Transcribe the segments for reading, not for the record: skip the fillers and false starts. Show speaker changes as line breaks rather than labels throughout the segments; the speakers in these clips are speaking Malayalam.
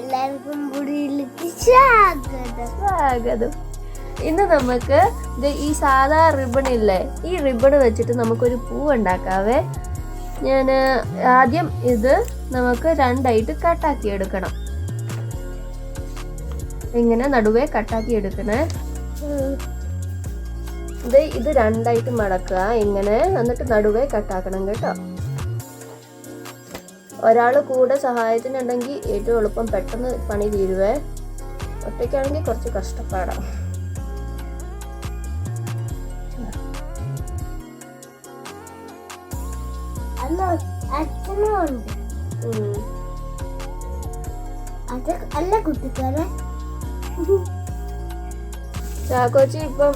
എല്ലാവർക്കും സ്വാഗതം.
ഇന്ന് നമുക്ക് ഈ സാധാ റിബൺ ഇല്ലേ, ഈ റിബൺ വെച്ചിട്ട് നമുക്കൊരു പൂ ഉണ്ടാക്കാവേ. ഞാൻ ആദ്യം ഇത് നമുക്ക് രണ്ടായിട്ട് കട്ടാക്കി എടുക്കണം. ഇങ്ങനെ നടുവേ കട്ടാക്കി എടുക്കണേ. ഇത് രണ്ടായിട്ട് മടക്കുക ഇങ്ങനെ, എന്നിട്ട് നടുവേ കട്ടാക്കണം കേട്ടോ. ഒരാൾ കൂടെ സഹായത്തിനുണ്ടെങ്കിൽ ഏറ്റവും എളുപ്പം, പെട്ടെന്ന് പണി തീരുവേ. ഒറ്റയ്ക്കാണെങ്കിൽ കുറച്ച് കഷ്ടപ്പാടാണ്. ചാക്കോച്ചി ഇപ്പം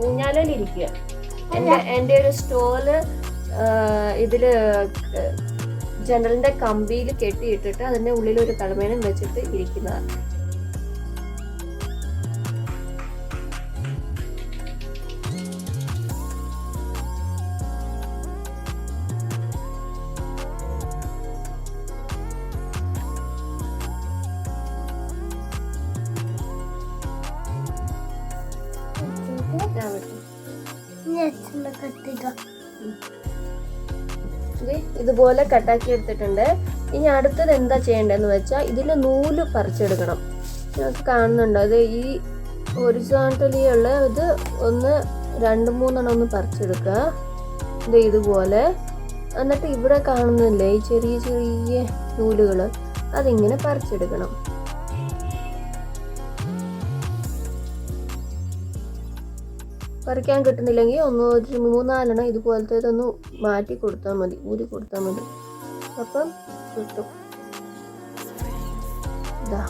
ഊഞ്ഞാലിരിക്കുക. എൻ്റെ ഒരു സ്റ്റോള് ഇതില് ജനലിന്റെ കമ്പിയിൽ കെട്ടിയിട്ടിട്ട് അതിന്റെ ഉള്ളിൽ ഒരു തലമേനം വെച്ചിട്ട് ഇരിക്കുന്നതാണ്. ഇതുപോലെ കട്ടാക്കി എടുത്തിട്ടുണ്ട്. ഇനി അടുത്തത് എന്താ ചെയ്യേണ്ടതെന്ന് വെച്ചാൽ ഇതിന് നൂല് പറിച്ചെടുക്കണം. നിങ്ങൾക്ക് കാണുന്നുണ്ടോ? അത് ഈ ഹൊറിസോണ്ടലി ഉള്ള ഇത് ഒന്ന് 2-3 ഒന്ന് പറിച്ചെടുക്കുക. ഇത് ഇതുപോലെ. എന്നിട്ട് ഇവിടെ കാണുന്നില്ലേ ഈ ചെറിയ ചെറിയ നൂലുകൾ, അതിങ്ങനെ പറിച്ചെടുക്കണം. പറിക്കാൻ കിട്ടുന്നില്ലെങ്കിൽ ഒരു 3-4 ഇതുപോലത്തെ ഇതൊന്ന് മാറ്റി കൊടുത്താൽ മതി, ഊരി കൊടുത്താൽ മതി. അപ്പം കിട്ടും. ഇതാ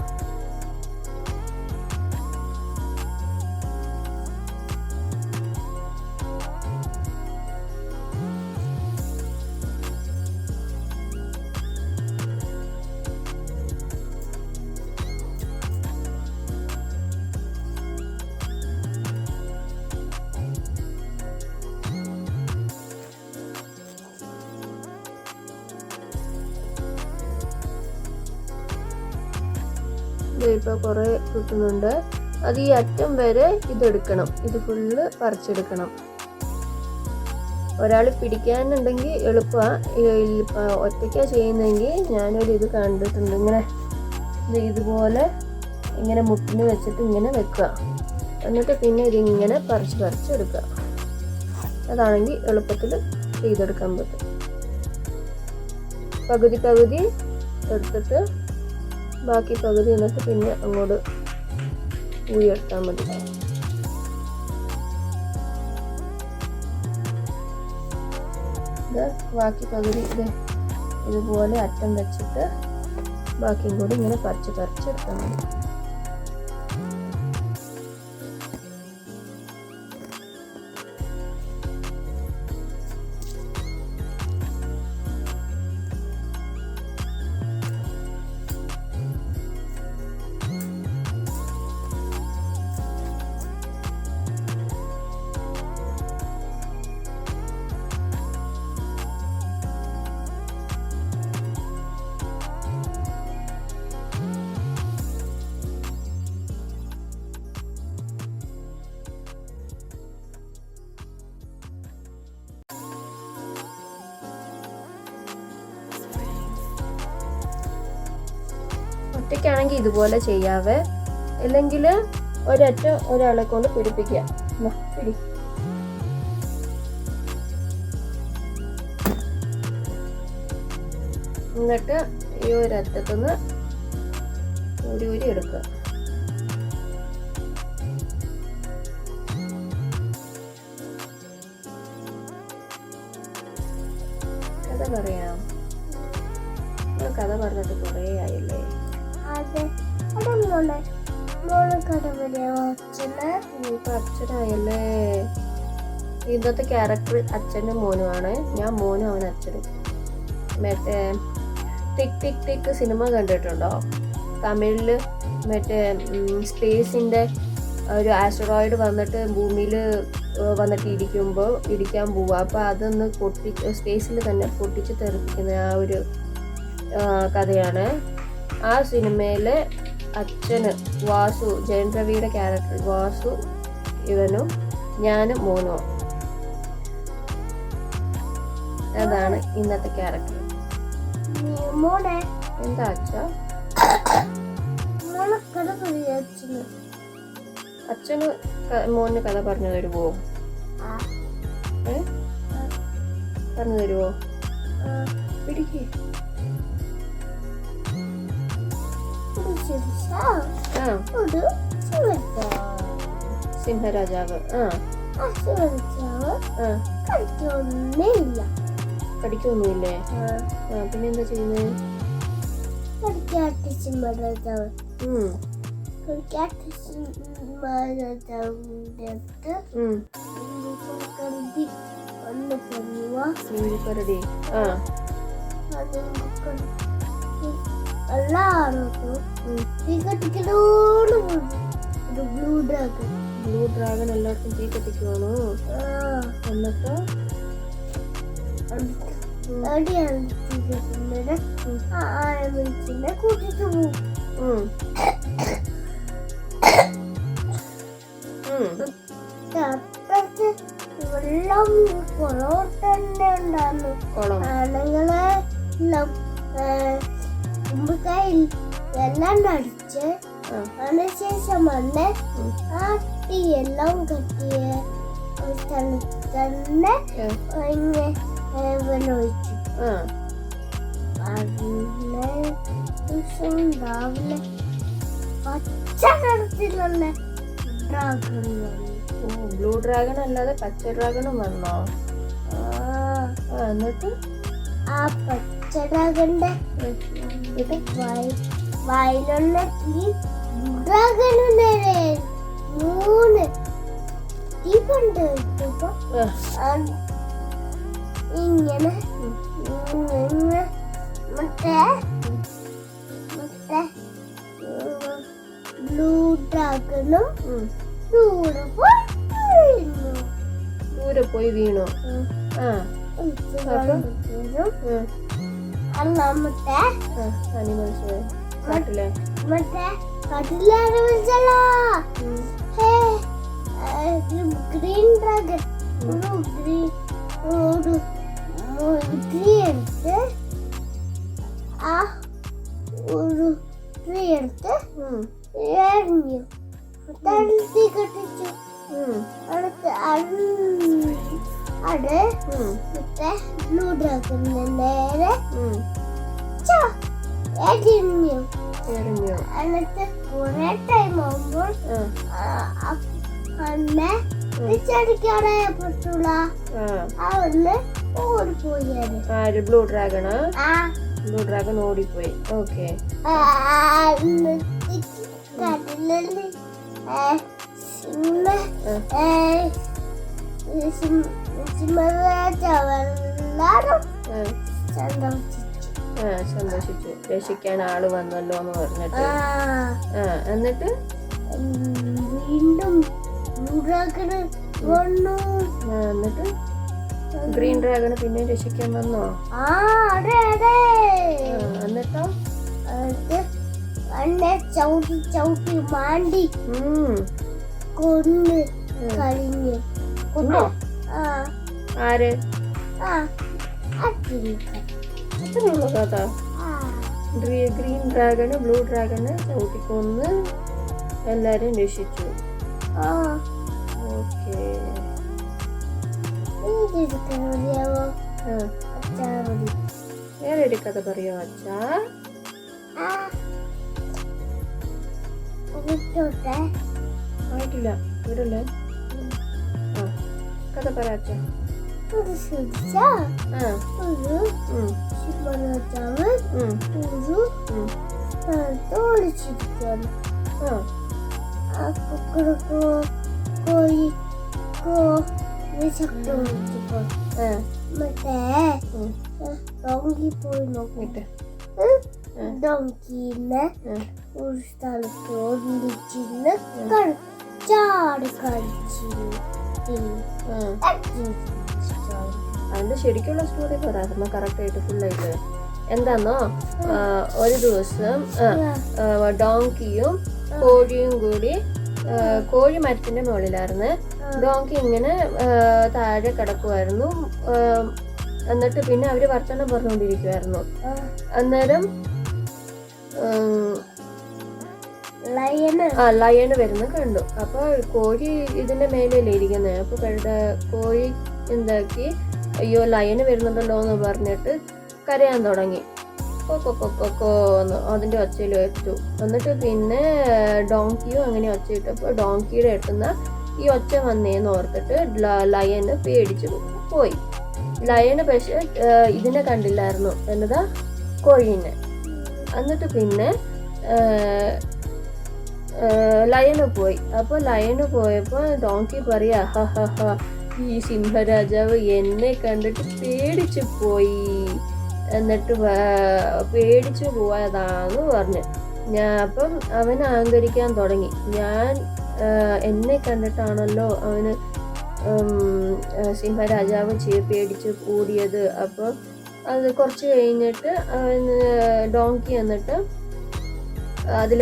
ഇപ്പോൾ കുറേ കിട്ടുന്നുണ്ട്. അത് ഈ അറ്റം വരെ ഇതെടുക്കണം. ഇത് ഫുള്ള് പറിച്ചെടുക്കണം. ഒരാൾ പിടിക്കാനുണ്ടെങ്കിൽ എളുപ്പമാണ്. ഒറ്റയ്ക്കാണ് ചെയ്യുന്നതെങ്കിൽ ഞാനൊരു ഇത് കണ്ടിട്ടുണ്ട്. ഇങ്ങനെ ഇതുപോലെ ഇങ്ങനെ മുട്ടിന് വെച്ചിട്ട് ഇങ്ങനെ വെക്കുക. എന്നിട്ട് പിന്നെ ഇതിങ്ങനെ പറിച്ചെടുക്കുക. അതാണെങ്കിൽ എളുപ്പത്തിൽ ചെയ്തെടുക്കാൻ പറ്റും. പകുതി എടുത്തിട്ട് ബാക്കി പകുതി എന്നിട്ട് പിന്നെ അങ്ങോട്ട് ഊരിയെടുത്താൽ മതി. ബാക്കി പകുതി ഇതുപോലെ അറ്റം വെച്ചിട്ട് ബാക്കിയും കൂടി ഇങ്ങനെ പറിച്ചെടുത്താൽ മതി. ഒറ്റയ്ക്കാണെങ്കിൽ ഇതുപോലെ ചെയ്യാവേ. അല്ലെങ്കിൽ ഒരാളെ കൊണ്ട് പിടിപ്പിക്കുക. പിടി. എന്നിട്ട് ഈ ഒരറ്റത്തുനിന്ന് ഊരി എടുക്കുക. കഥ പറയാം. കഥ പറഞ്ഞിട്ട് കുറേ ആയില്ലേ? അച്ഛനായല്ലേ. ഇന്നത്തെ ക്യാരക്ടർ അച്ഛനും മോനുമാണ്. ഞാൻ മോനും അവൻ അച്ഛനും. മറ്റേ ടിക് ടിക് ടിക് സിനിമ കണ്ടിട്ടുണ്ടോ? തമിഴില് മറ്റേ സ്പേസിന്റെ ഒരു ആസ്ട്രോയിഡ് വന്നിട്ട് ഭൂമിയിൽ വന്നിട്ട് ഇടിക്കാൻ പോവുക. അപ്പോൾ അതൊന്ന് സ്പേസിൽ തന്നെ പൊട്ടിച്ച് തെറിപ്പിക്കുന്ന ആ ഒരു കഥയാണ്. ആ സിനിമയിലെ അച്ഛന് വാസു, ജയൻ രവിയുടെ ക്യാരക്ടർ വാസു, ഇവനും ഞാനും മോനും. അതാണ് ഇന്നത്തെ ക്യാരക്ടർ. എന്താ അച്ഛ? അച്ഛന് മോന് കഥ പറഞ്ഞു തരുവോ? പറഞ്ഞു തരുവോ? പിടിക്കേ. സിംഹരാജാവ്. കടിക്കൊന്നുമില്ലേ? പിന്നെന്താ ചെയ്യുന്നത്?
സിംഹരാജാവ്
ബ്ലൂ ഡ്രാഗൺ എല്ലാവർക്കും തീ കത്തിക്കുവാണോ? എന്നിട്ട്
കൂട്ടിട്ട് പോകും. വെള്ളം കുളോട്ടന്നെ ഉണ്ടായിരുന്നു. ആണുങ്ങളെ കുമ്പക്കായിൽ വെള്ളം അടിച്ച് അതിനുശേഷം വന്ന് ആ തീ എല്ലാം കെട്ടിയ സ്ഥലത്ത് തന്നെ വെള്ളം ഒഴിച്ചു. അതിനെ ദിവസം രാവിലെ പച്ച നിറത്തിലുള്ള ഡ്രാഗൺ വന്നു.
ബ്ലൂ ഡ്രാഗൺ അല്ലാതെ പച്ച ഡ്രാഗണും വന്നോ? എന്നിട്ട്
ആ പച്ച ഡ്രാഗന്റെ വായിലുള്ള ഈ ഡ്രാഗന് നേരെ 3 തീപ്പണ്ട് ഇട്ടപ്പോ ഇങ്ങനെ മറ്റേ ബ്ലൂ ഡ്രാഗണും
ദൂരെ പോയി വീണു.
അന്നാമത്തെ
അനിമൽസ് കാട്ടിലെ
മറ്റേ കാട്ടിലെ അനിമൽസല്ല, ഗ്രീൻ ഡ്രാഗൺ എടുത്ത് ആ ഒരു ട്രീ എടുത്ത് എറിഞ്ഞു. തീ കത്തിച്ചു. അടുത്ത് അത് മറ്റേ ബ്ലൂ ഡ്രാഗണിന്റെ നേരെ എറിഞ്ഞു. എന്നിട്ട് കുറെ ടൈം ആവുമ്പോൾ അന്നെ തിരിച്ചടിക്കാതെ പറ്റുള്ള അവന്ന് ഓടിപ്പോയി.
ബ്ലൂ ഡ്രാഗണ് ബ്ലൂ ഡ്രാഗൺ ഓടിപ്പോയി. ഓക്കെ. സന്തോഷിച്ചു. രക്ഷിക്കാൻ ആള് വന്നല്ലോ എന്ന് പറഞ്ഞിട്ട്. എന്നിട്ട്
വീണ്ടും
എന്നിട്ട് ഗ്രീൻ ഡ്രാഗണ് പിന്നെ രക്ഷിക്കാൻ വന്നോ? എന്നിട്ടോ
ചവിട്ടി ചവിട്ടി മാണ്ടി കൊന്ന് കളിഞ്ഞ്.
ആര്?
അച്ഛനുള്ള
കഥ. ഗ്രീൻ ഡ്രാഗണ് ബ്ലൂ ഡ്രാഗണ് ചവിട്ടിക്കൊന്ന് എല്ലാരും രക്ഷിച്ചു. ഓക്കെ. വേറെ ഒരു കഥ പറയോ അച്ഛാ? ആയിട്ടില്ല, ഇവിടല്ലേ? കഥ പറ അച്ഛാ.
മറ്റേ ഡോങ്കി പോയി നോക്കിട്ട് ഡോങ്കിനെ ഒരു സ്ഥലത്ത് ഒന്നിച്ചിരുന്ന് ചാടി കളിച്ചു.
അതിന്റെ ശരിക്കുള്ള സ്റ്റോറി പറ കറക്റ്റ് ആയിട്ട് ഫുള്ളായിട്ട്. എന്താന്നോ ഒരു ദിവസം ഡോങ്കിയും കോഴിയും കൂടി കോഴി മരത്തിന്റെ മുകളിലായിരുന്നു. ഡോങ്കി ഇങ്ങനെ താഴെ കിടക്കുമായിരുന്നു. എന്നിട്ട് പിന്നെ അവര് വർത്തമാനം പറഞ്ഞുകൊണ്ടിരിക്കുവായിരുന്നു. അന്നേരം ലയണ് വരുന്ന കണ്ടു. അപ്പൊ കോഴി ഇതിന്റെ മേലല്ലേ ഇരിക്കുന്നത്. അപ്പൊ കോഴി എന്താക്കി, അയ്യോ ലയന് വരുന്നുണ്ടല്ലോ എന്ന് പറഞ്ഞിട്ട് കരയാൻ തുടങ്ങി. കൊക്കോന്ന് അതിന്റെ ഒച്ചയിൽ വെച്ചു. എന്നിട്ട് പിന്നെ ഡോങ്കിയും അങ്ങനെ ഒച്ച ഇട്ടപ്പോൾ ഡോങ്കിയുടെ അടുത്തുനിന്ന് ഈ ഒച്ച വന്നേന്ന് ഓർത്തിട്ട് ലയന് പേടിച്ചു പോയി. ലയന് പക്ഷെ ഇതിനെ കണ്ടില്ലായിരുന്നു, എന്നതാ കോഴീനെ. എന്നിട്ട് പിന്നെ ലയന് പോയി. അപ്പോൾ ലയന് പോയപ്പോൾ ഡോങ്കി പറയാ, ഈ സിംഹരാജാവ് എന്നെ കണ്ടിട്ട് പേടിച്ചു പോയി, എന്നിട്ട് പേടിച്ചു പോയതാന്ന് പറഞ്ഞു. അപ്പം അവൻ അഹങ്കരിക്കാൻ തുടങ്ങി. ഞാൻ എന്നെ കണ്ടിട്ടാണല്ലോ അവന് സിംഹരാജാവ് പേടിച്ച് കൂടിയത്. അപ്പോൾ അത് കുറച്ച് കഴിഞ്ഞിട്ട് അവന് ഡോങ്കി എന്നിട്ട് അതിൽ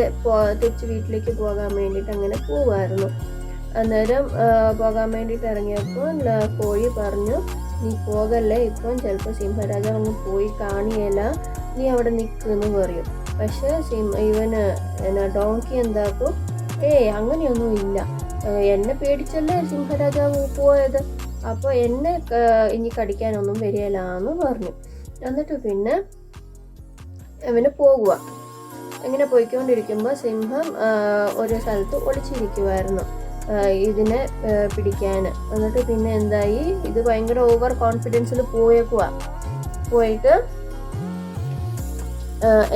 തിരിച്ച് വീട്ടിലേക്ക് പോകാൻ വേണ്ടിയിട്ട് അങ്ങനെ പോവായിരുന്നു. അന്നേരം പോകാൻ വേണ്ടിയിട്ട് ഇറങ്ങിയപ്പോൾ കോഴി പറഞ്ഞു, നീ പോകല്ലേ, ഇപ്പം ചിലപ്പോൾ സിംഹരാജാവ് അങ്ങ് പോയി കാണിയല്ല, നീ അവിടെ നിൽക്കുമെന്ന് പറയും. പക്ഷെ ഇവന് ഡോങ്കി എന്താക്കും, അങ്ങനെയൊന്നും ഇല്ല, എന്നെ പേടിച്ചല്ലേ സിംഹരാജാവ് പോയത്, അപ്പോൾ എന്നെ ഇനി കടിക്കാനൊന്നും വരികയില്ലാന്ന് പറഞ്ഞു. എന്നിട്ട് പിന്നെ അവന് പോകുക. ഇങ്ങനെ പോയിക്കൊണ്ടിരിക്കുമ്പോൾ സിംഹം ഒരു സ്ഥലത്ത് ഒളിച്ചിരിക്കുമായിരുന്നു ഇതിനെ പിടിക്കാൻ. എന്നിട്ട് പിന്നെ എന്തായി, ഇത് ഭയങ്കര ഓവർ കോൺഫിഡൻസിൽ പോയിട്ട്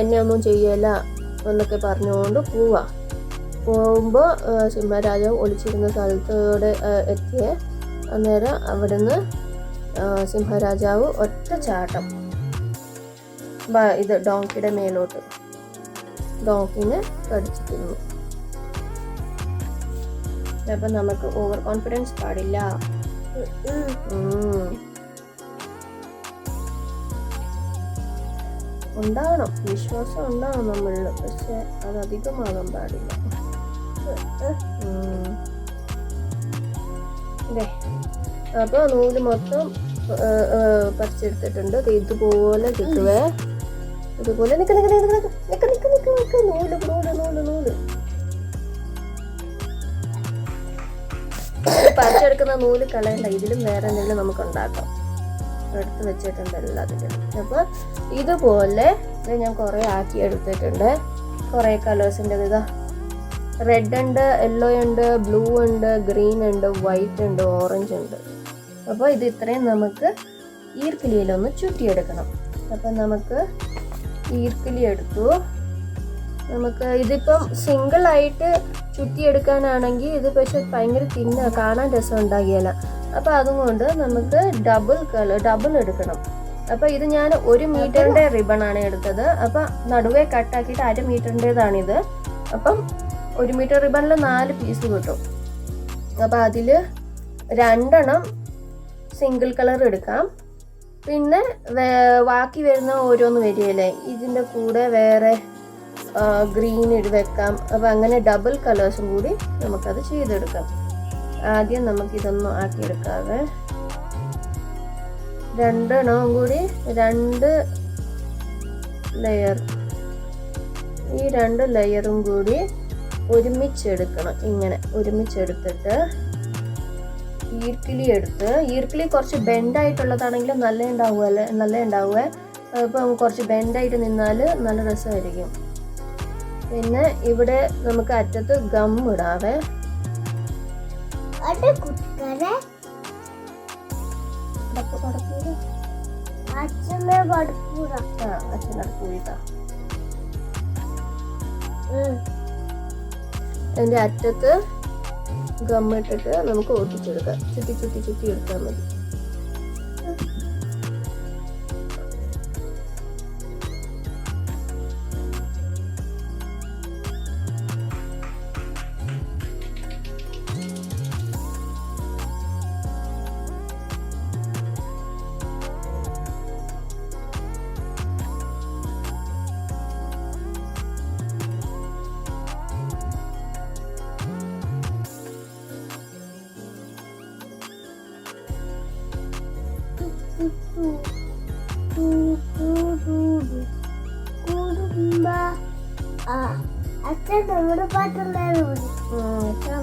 എന്നെ ഒന്നും ചെയ്യല എന്നൊക്കെ പറഞ്ഞുകൊണ്ട് പോകുമ്പോൾ സിംഹരാജാവ് ഒളിച്ചിരുന്ന സ്ഥലത്തോടെ എത്തിയ അന്നേരം അവിടുന്ന് സിംഹരാജാവ് ഒറ്റ ചാട്ടം ഇത് ഡോങ്കിയുടെ മേലോട്ട് ഡോങ്കിനെ കടിച്ചു തിന്നു. അപ്പം നമുക്ക് ഓവർ കോൺഫിഡൻസ് പാടില്ല. ഉണ്ടാവണം, വിശ്വാസം ഉണ്ടാവണം നമ്മളിൽ, പക്ഷെ അത് അധികമാകാൻ പാടില്ല. അപ്പൊ നൂല് മൊത്തം പറിച്ചെടുത്തിട്ടുണ്ട്. ഇതുപോലെ കിട്ടുവേ, ഇതുപോലെ നൂല് പറിച്ചെടുക്കുന്ന നൂല് കളയണ്ട, ഇതിലും വേറെ എന്തെങ്കിലും നമുക്ക് ഉണ്ടാക്കാം. എടുത്ത് വെച്ചിട്ടുണ്ട് എല്ലാത്തിലും. അപ്പൊ ഇതുപോലെ ഞാൻ കുറെ ആക്കി എടുത്തിട്ടുണ്ട്. കുറെ കളേഴ്സിൻ്റെ ഇതാ, റെഡ് ഉണ്ട്, യെല്ലോ ഉണ്ട്, ബ്ലൂ ഉണ്ട്, ഗ്രീൻ ഉണ്ട്, വൈറ്റ് ഉണ്ട്, ഓറഞ്ച് ഉണ്ട്. അപ്പോൾ ഇത് ഇത്രയും നമുക്ക് ഈർക്കിലിയിലൊന്ന് ചുറ്റിയെടുക്കണം. അപ്പം നമുക്ക് ഈർക്കിലി എടുത്തു. നമുക്ക് ഇതിപ്പം സിംഗിളായിട്ട് ചുറ്റിയെടുക്കാനാണെങ്കിൽ ഇത് പക്ഷെ ഭയങ്കര കാണാൻ രസം ഉണ്ടാകിയല്ല. അപ്പോൾ അതുകൊണ്ട് നമുക്ക് ഡബിൾ എടുക്കണം. അപ്പോൾ ഇത് ഞാൻ 1 മീറ്ററിൻ്റെ റിബണാണ് എടുത്തത്. അപ്പം നടുവേ കട്ടാക്കിയിട്ട് 1/2 മീറ്ററിൻ്റെതാണിത്. അപ്പം 1 മീറ്റർ റിബണിൽ 4 പീസ് കിട്ടും. അപ്പോൾ അതിൽ 2 സിംഗിൾ കളർ എടുക്കാം. പിന്നെ ബാക്കി വരുന്ന ഓരോന്ന് വരികയല്ലേ, ഇതിൻ്റെ കൂടെ വേറെ ഗ്രീൻ വെക്കാം. അപ്പോൾ അങ്ങനെ ഡബിൾ കളേഴ്സും കൂടി നമുക്കത് ചെയ്തെടുക്കാം. ആദ്യം നമുക്കിതൊന്നും ആക്കിയെടുക്കാവേ. 2 കൂടി 2 ലെയർ, ഈ 2 ലെയറും കൂടി ഒരുമിച്ചെടുക്കണം. ഇങ്ങനെ ഒരുമിച്ചെടുത്തിട്ട് ഈർക്കിലി കുറച്ച് ബെൻഡായിട്ടുള്ളതാണെങ്കിൽ നല്ല ഉണ്ടാവുക. അപ്പോൾ കുറച്ച് ബെൻഡായിട്ട് നിന്നാൽ നല്ല രസമായിരിക്കും. പിന്നെ ഇവിടെ നമുക്ക് അറ്റത്ത് ഗം ഇടാവേ. അതിൻ്റെ അറ്റത്ത് ഗമ്മിട്ടിട്ട് നമുക്ക് ഒട്ടിച്ചെടുക്കാം. ചുറ്റി എടുത്താൽ മതി.
അച്ഛൻ നമ്മുടെ പാട്ടുണ്ടായിരുന്നു.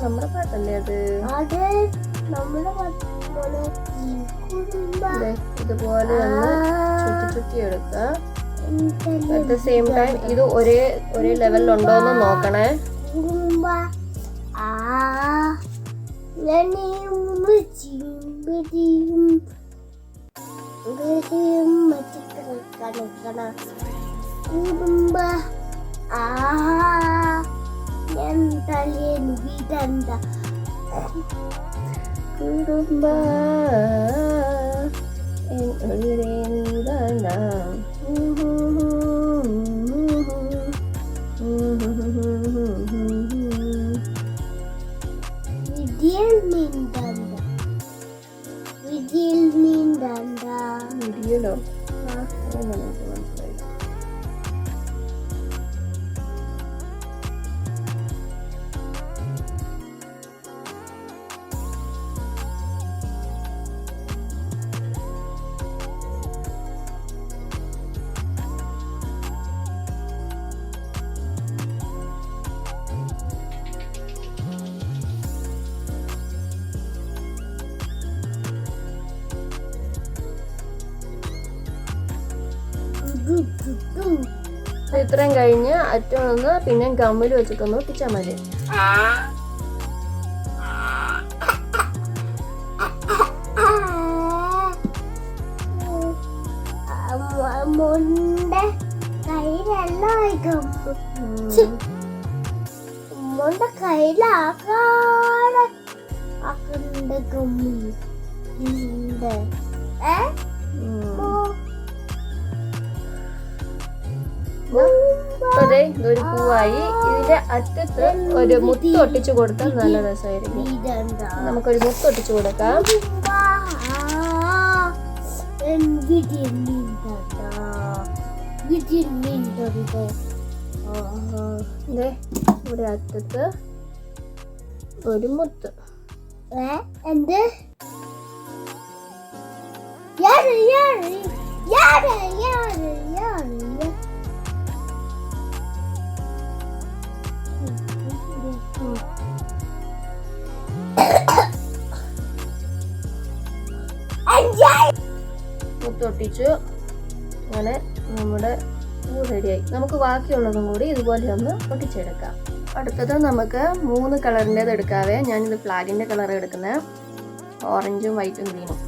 നമ്മുടെ പാട്ടല്ലേ അത്.
അത് നമ്മുടെ പാട്ടുപോലെ
ഇതുപോലെ ഒന്ന് ചുറ്റി ചുറ്റി എടുക്കുക. അറ്റ് ദ സെയിം ടൈം ഇത് ഒരേ ലെവലിലുണ്ടോന്ന് നോക്കണേ. കുടുംബ വീഡിയോയിലോ മനസ്സിലായി. ഇത്രയും കഴിഞ്ഞ് അറ്റം ഒന്ന് പിന്നെ ഗമ്മിൽ വെച്ചിട്ടൊന്ന് ഒട്ടിച്ചാൽ മതി. അതെ ഒരു പൂവായി. ഇതിന്റെ അറ്റത്ത് ഒരു മുത്ത് ഒട്ടിച്ചു കൊടുത്താൽ നല്ല രസമായിരിക്കും. നമുക്കൊരു മുത്ത് ഒട്ടിച്ചു കൊടുക്കാം. ഇവിടെ അറ്റത്ത് ഒരു മുത്ത്.
എന്ത്
മുത്തൊട്ടിച്ചു. അങ്ങനെ നമ്മുടെ പൂ റെഡിയായി. നമുക്ക് ബാക്കിയുള്ളതും കൂടി ഇതുപോലെ ഒന്ന് ഒട്ടിച്ചെടുക്കാം. അടുത്തത് നമുക്ക് 3 കളറിൻ്റെത് എടുക്കാവേ. ഞാനിത് ഫ്ലാഗിൻ്റെ കളർ എടുക്കുന്നത്, ഓറഞ്ചും വൈറ്റും ഗ്രീനും.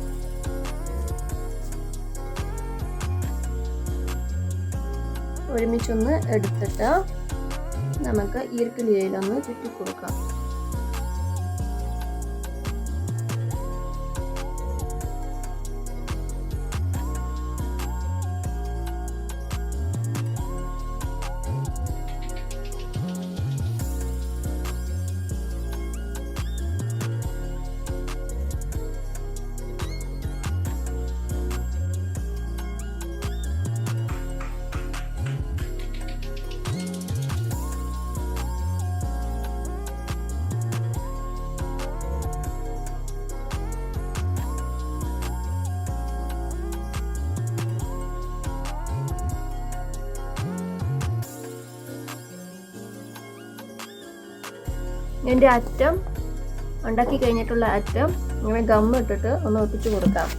ഒരുമിച്ചൊന്ന് എടുത്തിട്ട് നമുക്ക് ഈർക്കിലിയിലൊന്ന് ചുറ്റി കൊടുക്കാം. എൻ്റെ അറ്റം ഉണ്ടാക്കി കഴിഞ്ഞിട്ടുള്ള അറ്റം ഇങ്ങനെ ഗമ്മ് ഇട്ടിട്ട് ഒന്ന് ഒട്ടിച്ചു കൊടുക്കാം.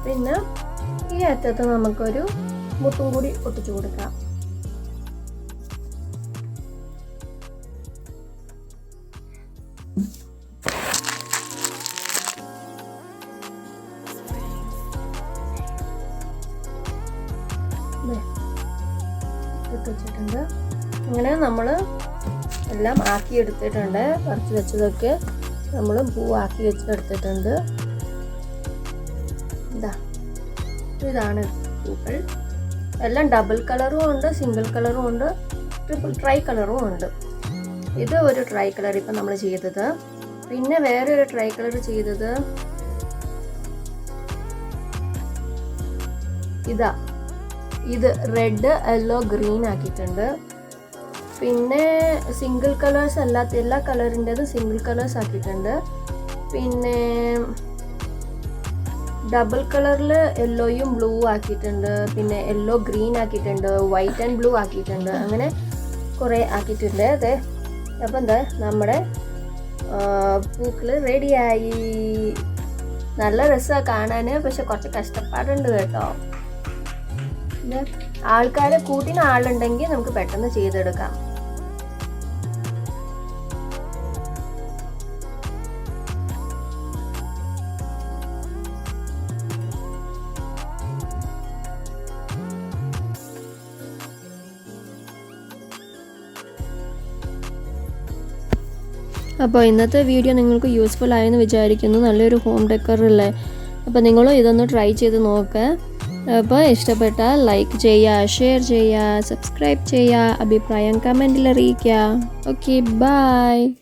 പിന്നെ ഈ അറ്റത്ത് നമുക്കൊരു മുത്തും കൂടി ഒട്ടിച്ചു കൊടുക്കാം. വെച്ചിട്ടുണ്ട്. അങ്ങനെ നമ്മൾ എല്ലാം ആക്കി എടുത്തിട്ടുണ്ട്. പറിച്ച് വെച്ചതൊക്കെ നമ്മൾ പൂവാക്കി വെച്ചെടുത്തിട്ടുണ്ട്. ഇതാണ് പൂക്കൾ. എല്ലാം ഡബിൾ കളറും ഉണ്ട്, സിംഗിൾ കളറും ഉണ്ട്, ട്രൈ കളറും ഉണ്ട്. ഇത് ഒരു ട്രൈ കളർ ഇപ്പം നമ്മൾ ചെയ്തത്. പിന്നെ വേറെ ഒരു ട്രൈ കളർ ചെയ്തത് ഇത് റെഡ്, യെല്ലോ, ഗ്രീൻ ആക്കിയിട്ടുണ്ട്. പിന്നെ സിംഗിൾ കളേഴ്സ് അല്ലാത്ത എല്ലാ കളറിൻ്റെതും സിംഗിൾ കളേഴ്സ് ആക്കിയിട്ടുണ്ട്. പിന്നെ ഡബിൾ കളറിൽ യെല്ലോയും ബ്ലൂ ആക്കിയിട്ടുണ്ട്. പിന്നെ യെല്ലോ ഗ്രീൻ ആക്കിയിട്ടുണ്ട്. വൈറ്റ് ആൻഡ് ബ്ലൂ ആക്കിയിട്ടുണ്ട്. അങ്ങനെ കുറേ ആക്കിയിട്ടുണ്ട്. അതെ, അപ്പം എന്താ നമ്മുടെ പൂക്കൾ റെഡിയായി. നല്ല രസമാണ് കാണാൻ, പക്ഷെ കുറച്ച് കഷ്ടപ്പാടുണ്ട് കേട്ടോ. പിന്നെ ആൾക്കാരെ കൂട്ടിന് ആളുണ്ടെങ്കിൽ നമുക്ക് പെട്ടെന്ന് ചെയ്തെടുക്കാം. അപ്പോൾ ഇന്നത്തെ വീഡിയോ നിങ്ങൾക്ക് യൂസ്ഫുൾ ആയെന്ന് വിചാരിക്കുന്നു. നല്ലൊരു ഹോം ഡെക്കറല്ലേ. അപ്പോൾ നിങ്ങളും ഇതൊന്ന് ട്രൈ ചെയ്ത് നോക്കുക. അപ്പോൾ ഇഷ്ടപ്പെട്ടാൽ ലൈക്ക് ചെയ്യുക, ഷെയർ ചെയ്യുക, സബ്സ്ക്രൈബ് ചെയ്യുക, അഭിപ്രായം കമൻറ്റിൽ അറിയിക്കുക. Okay, by.